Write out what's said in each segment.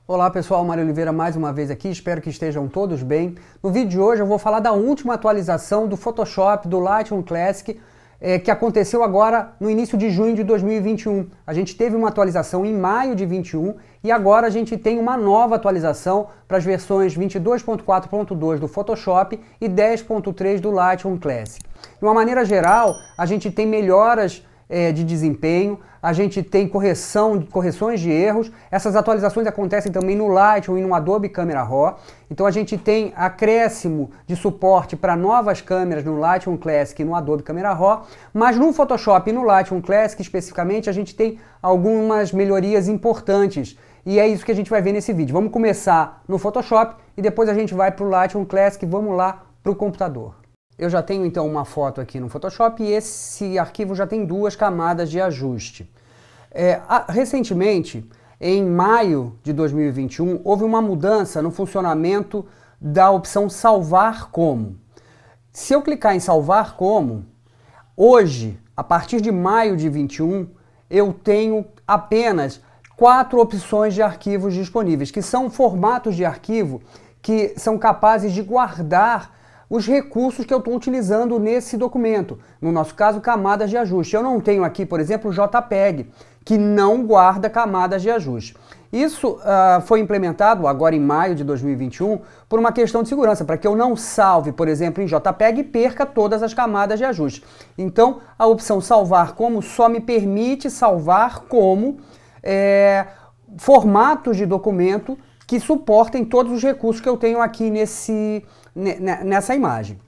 Olá pessoal, Mário Oliveira mais uma vez aqui, espero que estejam todos bem. No vídeo de hoje eu vou falar da última atualização do Photoshop, do Lightroom Classic, que aconteceu agora no início de junho de 2021. A gente teve uma atualização em maio de 21 e agora a gente tem uma nova atualização para as versões 22.4.2 do Photoshop e 10.3 do Lightroom Classic. De uma maneira geral, a gente tem melhoras de desempenho, a gente tem correções de erros. Essas atualizações acontecem também no Lightroom e no Adobe Camera Raw. Então a gente tem acréscimo de suporte para novas câmeras no Lightroom Classic e no Adobe Camera Raw, mas no Photoshop e no Lightroom Classic especificamente a gente tem algumas melhorias importantes. E é isso que a gente vai ver nesse vídeo. Vamos começar no Photoshop e depois a gente vai para o Lightroom Classic. Vamos lá para o computador. Eu já tenho então uma foto aqui no Photoshop e esse arquivo já tem duas camadas de ajuste. Recentemente, em maio de 2021, houve uma mudança no funcionamento da opção Salvar Como. Se eu clicar em Salvar Como, hoje, a partir de maio de 21, eu tenho apenas 4 opções de arquivos disponíveis, que são formatos de arquivo que são capazes de guardar os recursos que eu estou utilizando nesse documento. No nosso caso, camadas de ajuste. Eu não tenho aqui, por exemplo, o JPEG, que não guarda camadas de ajuste. Isso foi implementado agora em maio de 2021 por uma questão de segurança, para que eu não salve, por exemplo, em JPEG e perca todas as camadas de ajuste. Então, a opção Salvar Como só me permite salvar como formatos de documento que suportem todos os recursos que eu tenho aqui nessa imagem.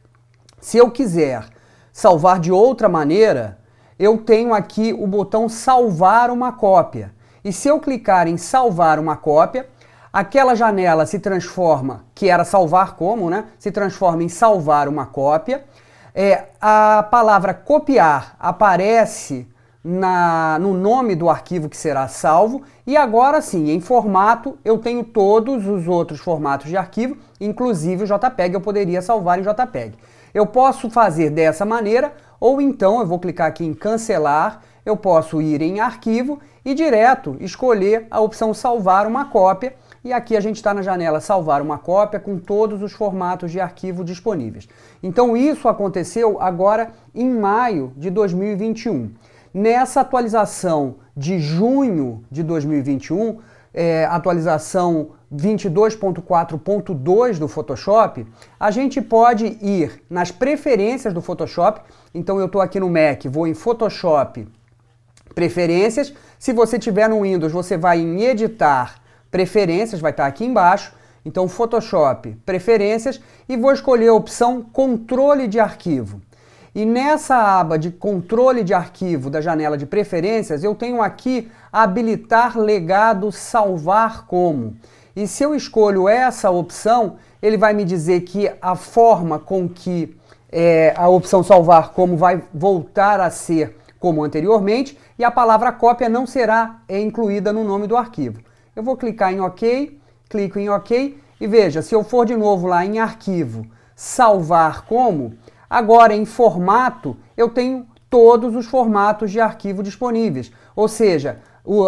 Se eu quiser salvar de outra maneira, eu tenho aqui o botão Salvar uma cópia. E se eu clicar em Salvar uma cópia, aquela janela se transforma, que era Salvar Como, né? Se transforma em Salvar uma cópia. A palavra copiar aparece no nome do arquivo que será salvo, e agora sim, em formato, eu tenho todos os outros formatos de arquivo, inclusive o JPEG, eu poderia salvar em JPEG. Eu posso fazer dessa maneira, ou então eu vou clicar aqui em cancelar, eu posso ir em arquivo e direto escolher a opção salvar uma cópia, e aqui a gente está na janela salvar uma cópia com todos os formatos de arquivo disponíveis. Então isso aconteceu agora em maio de 2021. Nessa atualização de junho de 2021, atualização 22.4.2 do Photoshop, a gente pode ir nas preferências do Photoshop. Então eu estou aqui no Mac, vou em Photoshop, preferências. Se você tiver no Windows, você vai em editar, preferências, vai estar aqui embaixo. Então Photoshop, preferências, e vou escolher a opção controle de arquivo. E nessa aba de controle de arquivo da janela de preferências, eu tenho aqui habilitar legado salvar como. E se eu escolho essa opção, ele vai me dizer que a forma com que a opção salvar como vai voltar a ser como anteriormente, e a palavra cópia não será incluída no nome do arquivo. Eu vou clicar em OK, clico em OK, e veja, se eu for de novo lá em arquivo, salvar como, agora em formato, eu tenho todos os formatos de arquivo disponíveis. Ou seja,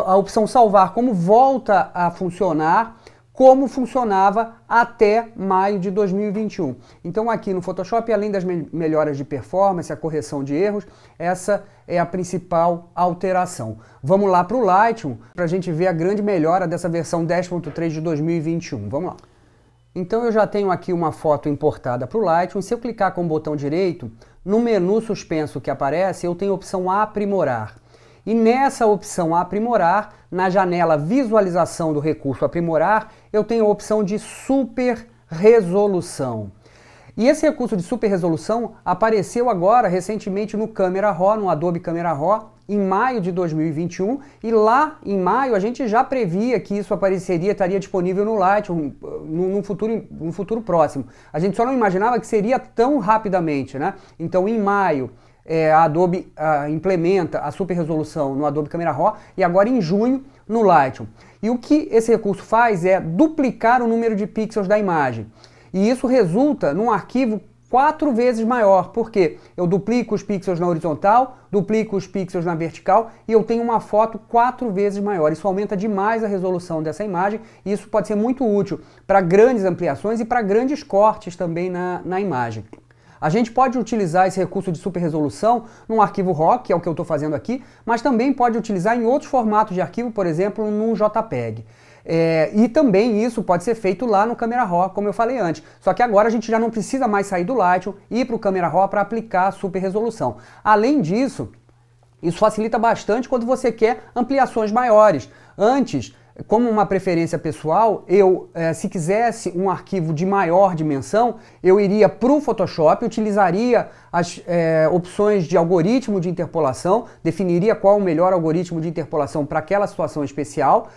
a opção salvar como volta a funcionar como funcionava até maio de 2021. Então aqui no Photoshop, além das melhoras de performance, a correção de erros, essa é a principal alteração. Vamos lá para o Lightroom para a gente ver a grande melhora dessa versão 10.3 de 2021. Vamos lá. Então eu já tenho aqui uma foto importada para o Lightroom. Se eu clicar com o botão direito, no menu suspenso que aparece, eu tenho a opção Aprimorar. E nessa opção Aprimorar, na janela Visualização do recurso Aprimorar, eu tenho a opção de Super Resolução. E esse recurso de Super Resolução apareceu agora recentemente no Camera Raw, no Adobe Camera Raw, em maio de 2021, e lá em maio a gente já previa que isso estaria disponível no Lightroom num futuro próximo. A gente só não imaginava que seria tão rapidamente, né? Então em maio a Adobe implementa a super resolução no Adobe Camera Raw e agora em junho no Lightroom. E o que esse recurso faz é duplicar o número de pixels da imagem. E isso resulta num arquivo 4 vezes maior, porque eu duplico os pixels na horizontal, duplico os pixels na vertical e eu tenho uma foto 4 vezes maior. Isso aumenta demais a resolução dessa imagem e isso pode ser muito útil para grandes ampliações e para grandes cortes também na imagem. A gente pode utilizar esse recurso de super resolução num arquivo RAW, que é o que eu estou fazendo aqui, mas também pode utilizar em outros formatos de arquivo, por exemplo, no JPEG. E também isso pode ser feito lá no Camera Raw, como eu falei antes. Só que agora a gente já não precisa mais sair do Lightroom e ir para o Camera Raw para aplicar a super resolução. Além disso, isso facilita bastante quando você quer ampliações maiores. Antes, como uma preferência pessoal, se quisesse um arquivo de maior dimensão, eu iria para o Photoshop, utilizaria as opções de algoritmo de interpolação, definiria qual o melhor algoritmo de interpolação para aquela situação especial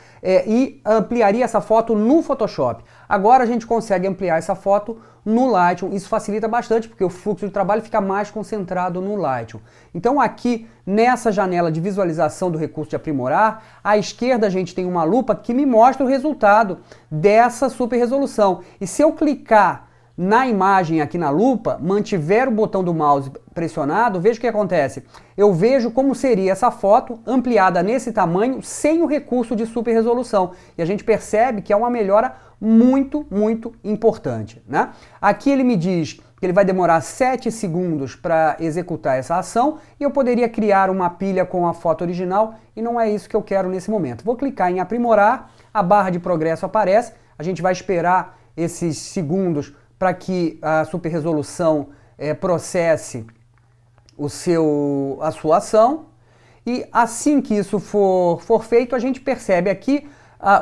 e ampliaria essa foto no Photoshop. Agora a gente consegue ampliar essa foto no Lightroom, isso facilita bastante porque o fluxo de trabalho fica mais concentrado no Lightroom. Então aqui nessa janela de visualização do recurso de aprimorar, à esquerda a gente tem uma lupa que me mostra o resultado dessa super resolução. E se eu clicar na imagem aqui na lupa, mantiver o botão do mouse pressionado, veja o que acontece. Eu vejo como seria essa foto ampliada nesse tamanho sem o recurso de super resolução. E a gente percebe que é uma melhora muito, muito importante, né? Aqui ele me diz que ele vai demorar 7 segundos para executar essa ação e eu poderia criar uma pilha com a foto original e não é isso que eu quero nesse momento. Vou clicar em aprimorar, a barra de progresso aparece, a gente vai esperar esses segundos para que a super resolução processe a sua ação e assim que isso for feito, a gente percebe aqui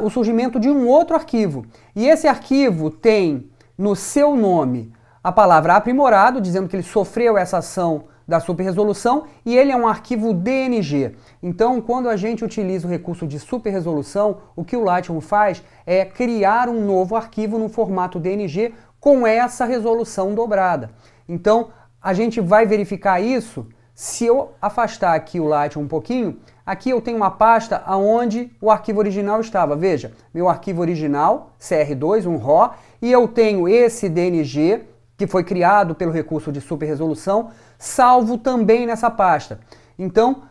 o surgimento de um outro arquivo. E esse arquivo tem no seu nome a palavra aprimorado, dizendo que ele sofreu essa ação da super resolução e ele é um arquivo DNG. Então, quando a gente utiliza o recurso de super resolução, o que o Lightroom faz é criar um novo arquivo no formato DNG com essa resolução dobrada. Então, a gente vai verificar isso se eu afastar aqui o Lightroom um pouquinho. Aqui eu tenho uma pasta onde o arquivo original estava. Veja, meu arquivo original, CR2, um RAW, e eu tenho esse DNG, que foi criado pelo recurso de super resolução, salvo também nessa pasta. Então,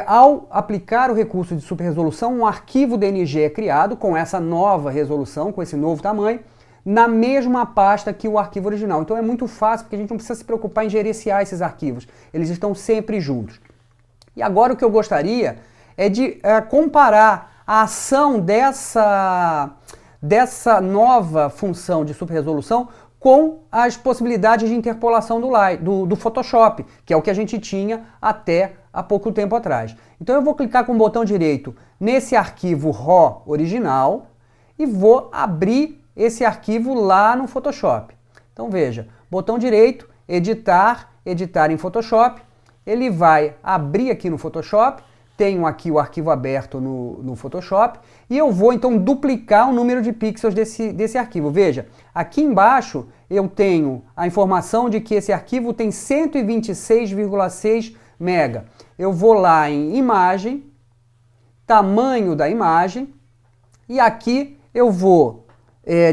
ao aplicar o recurso de super resolução, um arquivo DNG é criado com essa nova resolução, com esse novo tamanho, na mesma pasta que o arquivo original. Então é muito fácil, porque a gente não precisa se preocupar em gerenciar esses arquivos. Eles estão sempre juntos. E agora o que eu gostaria é de comparar a ação dessa nova função de super resolução com as possibilidades de interpolação do Photoshop, que é o que a gente tinha até há pouco tempo atrás. Então eu vou clicar com o botão direito nesse arquivo RAW original e vou abrir esse arquivo lá no Photoshop. Então veja, botão direito, editar, editar em Photoshop, ele vai abrir aqui no Photoshop, tenho aqui o arquivo aberto no Photoshop, e eu vou então duplicar o número de pixels desse arquivo. Veja, aqui embaixo eu tenho a informação de que esse arquivo tem 126,6 MB. Eu vou lá em imagem, tamanho da imagem, e aqui eu vou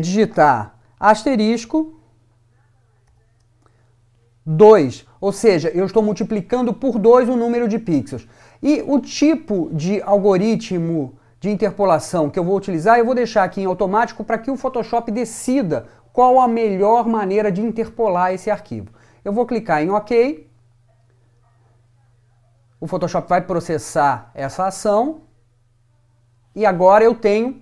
digitar asterisco 2, ou seja, eu estou multiplicando por 2 o número de pixels. E o tipo de algoritmo de interpolação que eu vou utilizar, eu vou deixar aqui em automático para que o Photoshop decida qual a melhor maneira de interpolar esse arquivo. Eu vou clicar em OK, o Photoshop vai processar essa ação e agora eu tenho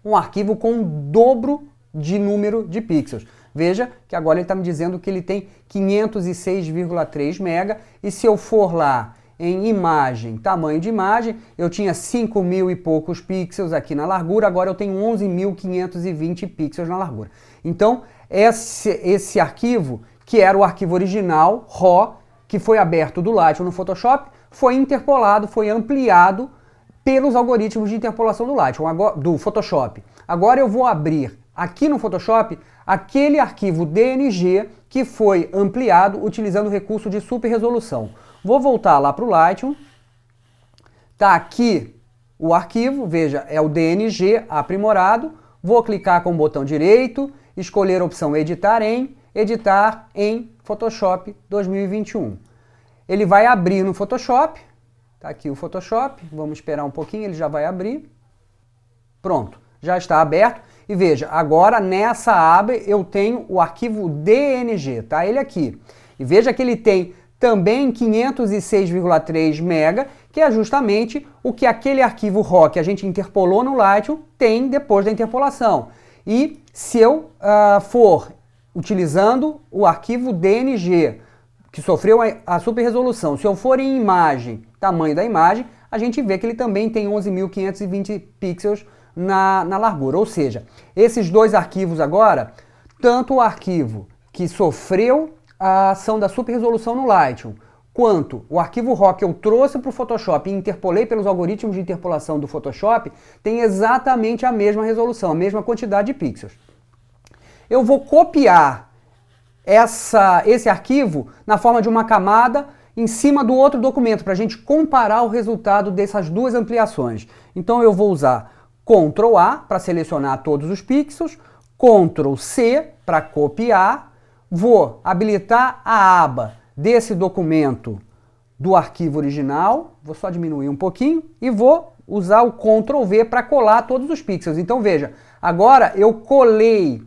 um arquivo com o dobro de número de pixels. Veja que agora ele está me dizendo que ele tem 506,3 MB e se eu for lá em imagem, tamanho de imagem, eu tinha 5.000 e poucos pixels aqui na largura, agora eu tenho 11.520 pixels na largura. Então, esse arquivo, que era o arquivo original, RAW, que foi aberto do Lightroom no Photoshop, foi interpolado, foi ampliado pelos algoritmos de interpolação do Lightroom, do Photoshop. Agora eu vou abrir aqui no Photoshop aquele arquivo DNG que foi ampliado utilizando o recurso de super resolução. Vou voltar lá para o Lightroom, está aqui o arquivo, veja, é o DNG aprimorado, vou clicar com o botão direito, escolher a opção editar em Photoshop 2021. Ele vai abrir no Photoshop, tá aqui o Photoshop, vamos esperar um pouquinho, ele já vai abrir. Pronto, já está aberto. E veja, agora nessa aba eu tenho o arquivo DNG, tá? Ele aqui. E veja que ele tem também 506,3 MB, que é justamente o que aquele arquivo RAW que a gente interpolou no Lightroom tem depois da interpolação. E se eu for utilizando o arquivo DNG, que sofreu a super resolução, se eu for em imagem, tamanho da imagem, a gente vê que ele também tem 11.520 pixels na largura. Ou seja, esses dois arquivos agora, tanto o arquivo que sofreu a ação da super resolução no Lightroom, quanto o arquivo RAW que eu trouxe para o Photoshop e interpolei pelos algoritmos de interpolação do Photoshop, tem exatamente a mesma resolução, a mesma quantidade de pixels. Eu vou copiar esse arquivo na forma de uma camada em cima do outro documento, para a gente comparar o resultado dessas duas ampliações. Então eu vou usar Ctrl A para selecionar todos os pixels, Ctrl C para copiar, vou habilitar a aba desse documento do arquivo original, vou só diminuir um pouquinho e vou usar o Ctrl V para colar todos os pixels. Então veja, agora eu colei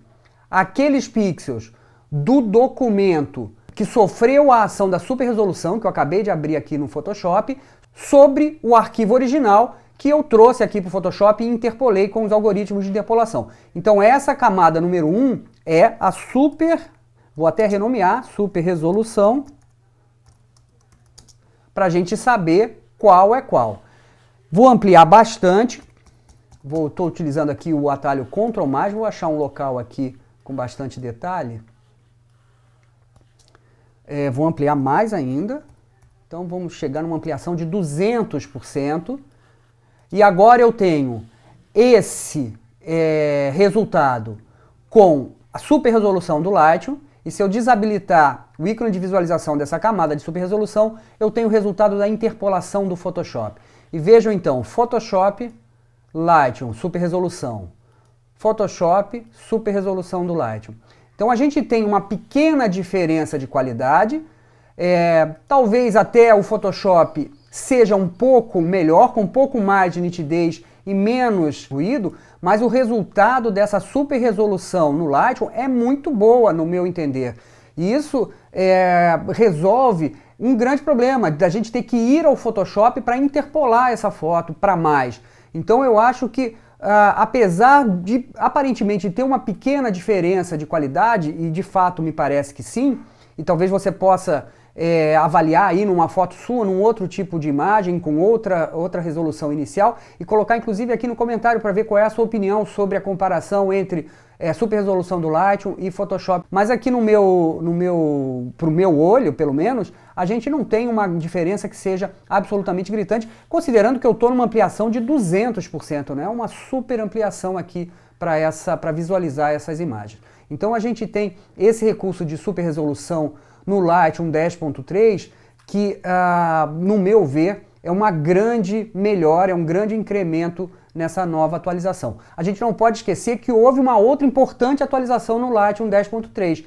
aqueles pixels do documento que sofreu a ação da super resolução, que eu acabei de abrir aqui no Photoshop, sobre o arquivo original que eu trouxe aqui para o Photoshop e interpolei com os algoritmos de interpolação. Então essa camada número 1 é a super, vou até renomear, super resolução, para a gente saber qual é qual. Vou ampliar bastante, estou utilizando aqui o atalho Ctrl+, vou achar um local aqui com bastante detalhe. Vou ampliar mais ainda, então vamos chegar numa ampliação de 200%. E agora eu tenho esse resultado com a super resolução do Lightroom, e se eu desabilitar o ícone de visualização dessa camada de super resolução, eu tenho o resultado da interpolação do Photoshop. E vejam então, Photoshop, Lightroom, super resolução. Photoshop, super resolução do Lightroom. Então a gente tem uma pequena diferença de qualidade, talvez até o Photoshop seja um pouco melhor, com um pouco mais de nitidez e menos ruído, mas o resultado dessa super resolução no Lightroom é muito boa, no meu entender. E isso resolve um grande problema, da gente ter que ir ao Photoshop para interpolar essa foto para mais. Então eu acho que apesar de aparentemente ter uma pequena diferença de qualidade, e de fato me parece que sim, e talvez você possa avaliar aí numa foto sua, num outro tipo de imagem, com outra resolução inicial, e colocar inclusive aqui no comentário para ver qual é a sua opinião sobre a comparação entre super resolução do Lightroom e Photoshop. Mas aqui pro meu olho, pelo menos, a gente não tem uma diferença que seja absolutamente gritante, considerando que eu estou numa ampliação de 200%, né? Uma super ampliação aqui para visualizar essas imagens. Então a gente tem esse recurso de super resolução no Lightroom 10.3, que, no meu ver, é uma grande melhora, é um grande incremento nessa nova atualização. A gente não pode esquecer que houve uma outra importante atualização no Lightroom 10.3.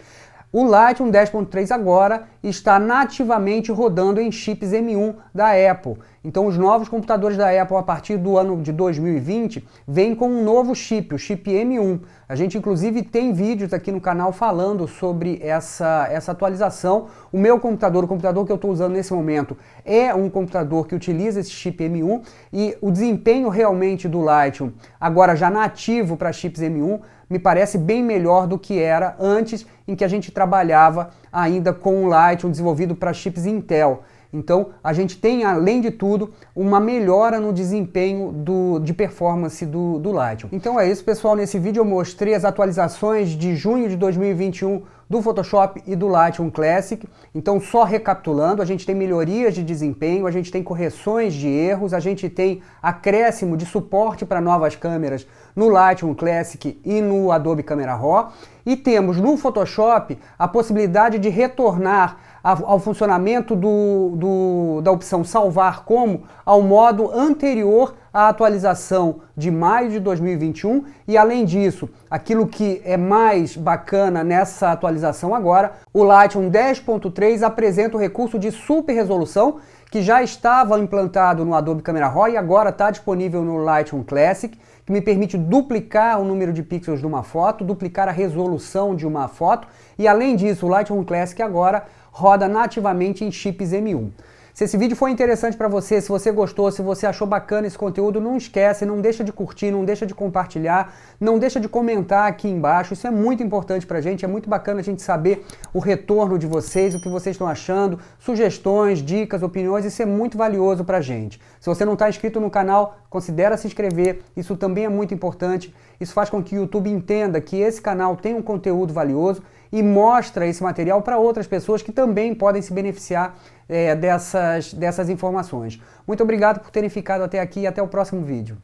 O Lightroom 10.3 agora está nativamente rodando em chips M1 da Apple. Então os novos computadores da Apple a partir do ano de 2020 vêm com um novo chip, o chip M1. A gente inclusive tem vídeos aqui no canal falando sobre essa atualização. O meu computador, o computador que eu estou usando nesse momento, é um computador que utiliza esse chip M1 e o desempenho realmente do Lightroom, agora já nativo para chips M1, me parece bem melhor do que era antes, em que a gente trabalhava ainda com o Lightroom desenvolvido para chips Intel. Então a gente tem, além de tudo, uma melhora no desempenho de performance do Lightroom. Então é isso, pessoal. Nesse vídeo eu mostrei as atualizações de junho de 2021 do Photoshop e do Lightroom Classic. Então, só recapitulando, a gente tem melhorias de desempenho, a gente tem correções de erros, a gente tem acréscimo de suporte para novas câmeras no Lightroom Classic e no Adobe Camera Raw. E temos no Photoshop a possibilidade de retornar ao funcionamento da opção salvar como ao modo anterior a atualização de maio de 2021 e, além disso, aquilo que é mais bacana nessa atualização agora, o Lightroom 10.3 apresenta o recurso de super resolução que já estava implantado no Adobe Camera Raw e agora está disponível no Lightroom Classic, que me permite duplicar o número de pixels de uma foto, duplicar a resolução de uma foto e, além disso, o Lightroom Classic agora roda nativamente em chips M1. Se esse vídeo foi interessante para você, se você gostou, se você achou bacana esse conteúdo, não esquece, não deixa de curtir, não deixa de compartilhar, não deixa de comentar aqui embaixo. Isso é muito importante para a gente, é muito bacana a gente saber o retorno de vocês, o que vocês estão achando, sugestões, dicas, opiniões, isso é muito valioso para a gente. Se você não está inscrito no canal, considere se inscrever, isso também é muito importante. Isso faz com que o YouTube entenda que esse canal tem um conteúdo valioso e mostra esse material para outras pessoas que também podem se beneficiar dessas informações. Muito obrigado por terem ficado até aqui e até o próximo vídeo.